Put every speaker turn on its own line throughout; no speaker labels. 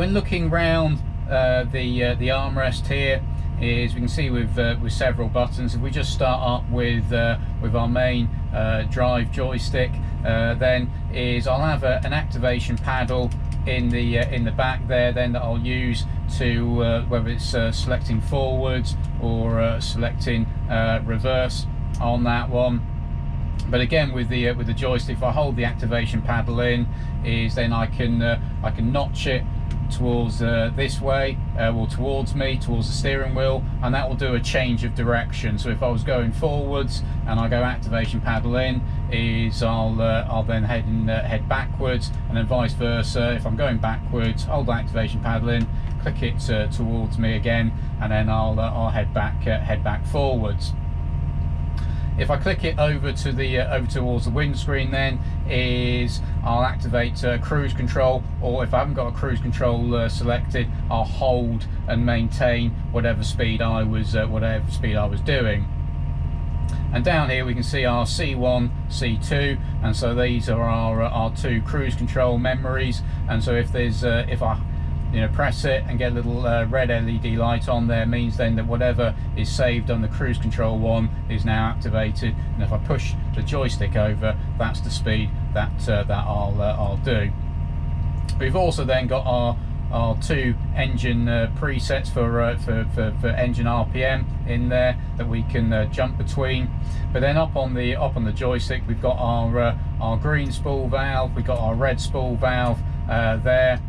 when looking round the armrest here, is we can see with several buttons. If we just start up with our main drive joystick, then I'll have an activation paddle in the back there, then that I'll use to whether it's selecting forwards or selecting reverse on that one. But again, with the joystick, if I hold the activation paddle in, then I can notch it towards this way, or towards the steering wheel, and that will do a change of direction. So if I was going forwards and I go activation paddle in, I'll then head backwards, and then vice versa. If I'm going backwards, hold the activation paddle in, click it towards me again, and then I'll head back forwards. If I click it over towards the windscreen, then I'll activate cruise control, or if I haven't got a cruise control selected, I'll hold and maintain whatever speed I was doing. And down here we can see our C1, C2, and so these are our two cruise control memories. And so if I press it and get a little red LED light on there, means then that whatever is saved on the cruise control one is now activated, and if I push the joystick over, that's the speed that I'll do. We've also then got our two engine presets for engine RPM in there that we can jump between. But then up on the joystick, we've got our green spool valve, we've got our red spool valve there.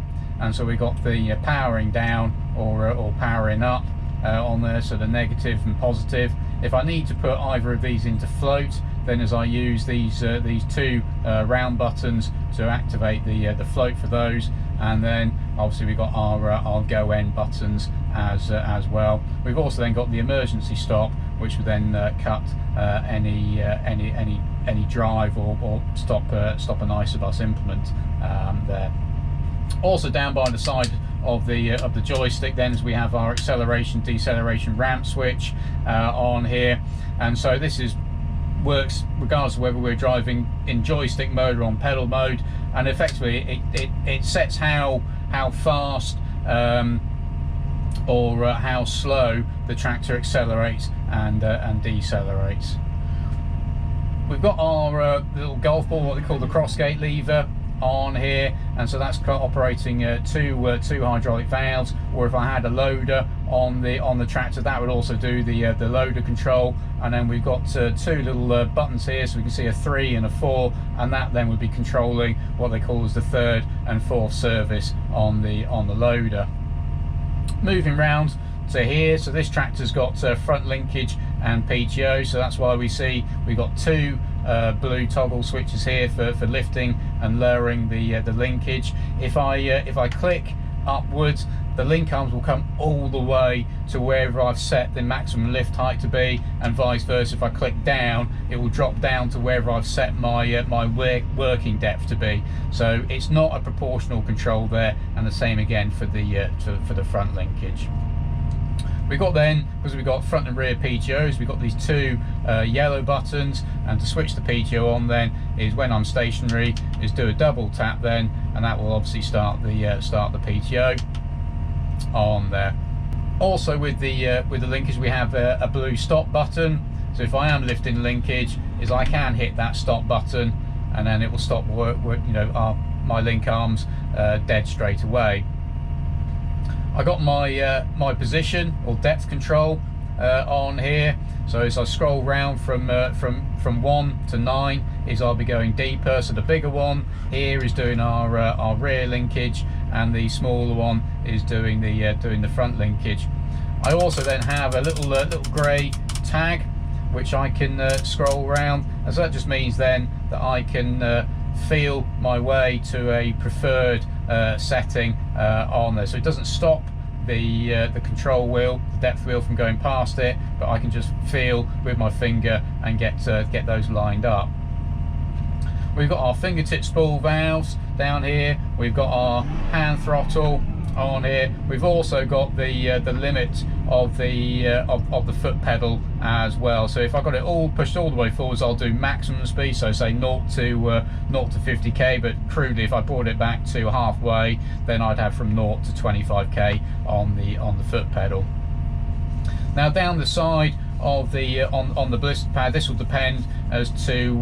And so we got the powering down or powering up on there, so the negative and positive. If I need to put either of these into float, then as I use these two round buttons to activate the float for those, and then obviously we've got our go end buttons as well. We've also then got the emergency stop, which will then cut any drive or stop an isobus implement there. Also down by the side of the joystick then, as we have our acceleration deceleration ramp switch on here, and so this works regardless of whether we're driving in joystick mode or on pedal mode, and effectively it sets how fast or how slow the tractor accelerates and decelerates. We've got our little golf ball, what they call the crossgate lever, on here, and so that's operating two hydraulic valves. Or if I had a loader on the tractor, that would also do the loader control. And then we've got two little buttons here, so we can see a 3 and a 4, and that then would be controlling what they call as the third and fourth service on the loader. Moving round to here, so this tractor's got front linkage and PTO, so that's why we see we've got two blue toggle switches here for lifting and lowering the linkage. If I click upwards, the link arms will come all the way to wherever I've set the maximum lift height to be, and vice versa. If I click down, it will drop down to wherever I've set my working depth to be. So it's not a proportional control there, and the same again for the front linkage. We've got then, because we've got front and rear PTOs, we've got these two yellow buttons, and to switch the PTO on then is when I'm stationary, is do a double tap then, and that will obviously start the PTO on there. Also with the linkage, we have a blue stop button, so if I am lifting linkage, I can hit that stop button, and then it will stop my link arms dead straight away. I got my position or depth control on here, so as I scroll round from 1 to 9, I'll be going deeper. So the bigger one here is doing our rear linkage, and the smaller one is doing the front linkage. I also then have a little grey tag which I can scroll around, and so that just means then that I can feel my way to a preferred setting on there. So it doesn't stop the control wheel, the depth wheel, from going past it, but I can just feel with my finger and get those lined up. We've got our fingertip spool valves down here, we've got our hand throttle on here. We've also got the limit of the foot pedal as well. So if I've got it all pushed all the way forwards, I'll do maximum speed, so say 0 to 50k, but crudely if I brought it back to halfway, then I'd have from 0 to 25k on the foot pedal. Now down the side of the on the blister pad, this will depend as to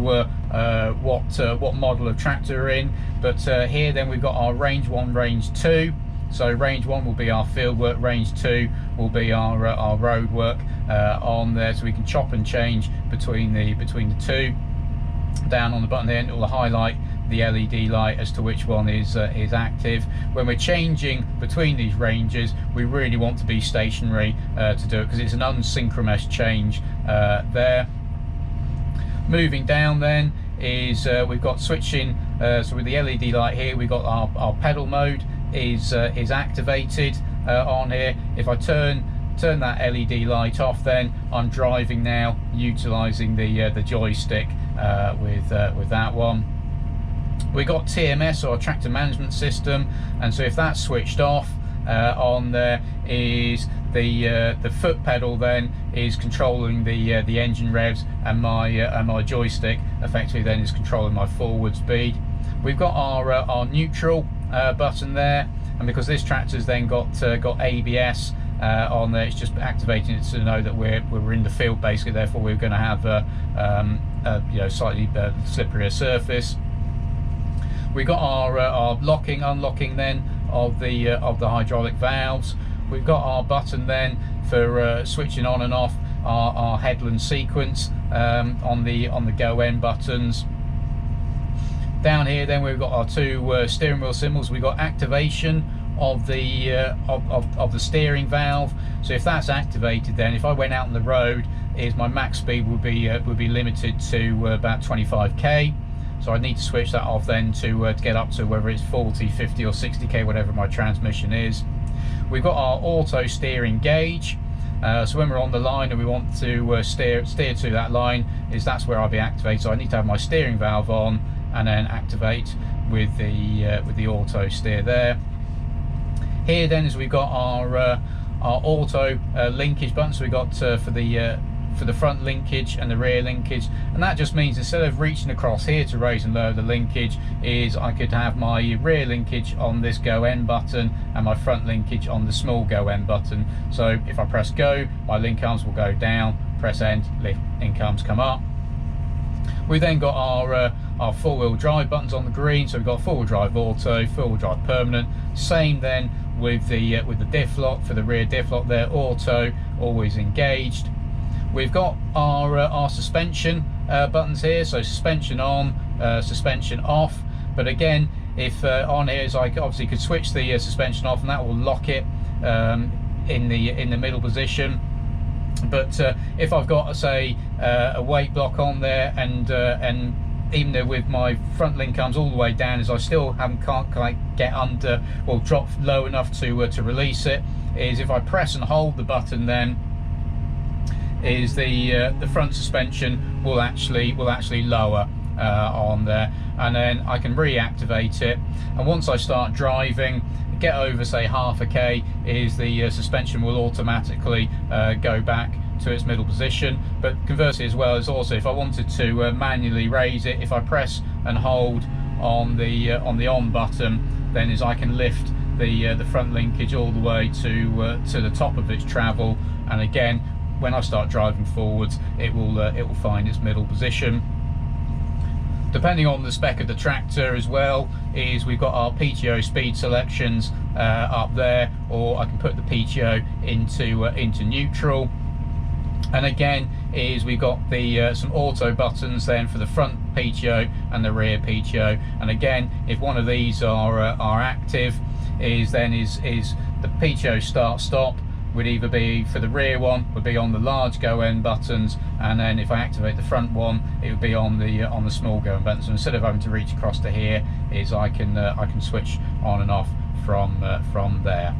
what model of tractor we're in, but here then we've got our range 1, range 2. So range 1 will be our field work, range 2 will be our road work on there, so we can chop and change between the two. Down on the button there, it will highlight the LED light as to which one is active. When we're changing between these ranges, we really want to be stationary to do it, because it's an unsynchronous change there. Moving down then is we've got switching, so with the LED light here, we've got our pedal mode is activated on here. If I turn that LED light off, then I'm driving now utilizing the joystick with that one. We got TMS, or tractor management system, and so if that's switched off, on there is the foot pedal then is controlling the engine revs, and my joystick effectively then is controlling my forward speed. We've got our neutral button there, and because this tractor's then got ABS on there, it's just activating it to know that we're in the field basically. Therefore, we're going to have a slightly slipperier surface. We got our locking, unlocking then of the hydraulic valves. We've got our button then for switching on and off our headland sequence on the go end buttons. Down here then we've got our two steering wheel symbols. We've got activation of the steering valve. So if that's activated, then if I went out on the road, my max speed would be limited to about 25k. So I need to switch that off then to get up to whether it's 40, 50 or 60k, whatever my transmission is. We've got our auto steering gauge. So when we're on the line and we want to steer to that line, that's where I'll be activated. So I need to have my steering valve on and then activate with the auto steer there. Here then is we've got our auto linkage button. So we've got for the front linkage and the rear linkage, and that just means instead of reaching across here to raise and lower the linkage, I could have my rear linkage on this go end button and my front linkage on the small go end button. So if I press go, my link arms will go down, press end, link arms come up. We then got our four-wheel drive buttons on the green. So we've got four-wheel drive auto, four-wheel drive permanent. Same then with the diff lock. For the rear diff lock there, auto, always engaged. We've got our suspension buttons here, so suspension on, suspension off. But again, if on here, I obviously could switch the suspension off, and that will lock it in the middle position. But if I've got, say, a weight block on there, and even though with my front link arms all the way down, I still can't get under or drop low enough to release it. If I press and hold the button, then the front suspension will actually lower on there, and then I can reactivate it. And once I start driving, get over say half a k, the suspension will automatically go back to its middle position. But conversely as well, as also if I wanted to manually raise it, if I press and hold on the on button, then I can lift the front linkage all the way to the top of its travel, and again, when I start driving forwards, it will find its middle position. Depending on the spec of the tractor as well, we've got our PTO speed selections up there, or I can put the PTO into neutral. And again, we've got some auto buttons then for the front PTO and the rear PTO. And again, if one of these are active, the PTO start stop would either be for the rear one, would be on the large go end buttons, and then if I activate the front one, it would be on the small go end buttons. So instead of having to reach across to here, I can switch on and off from there.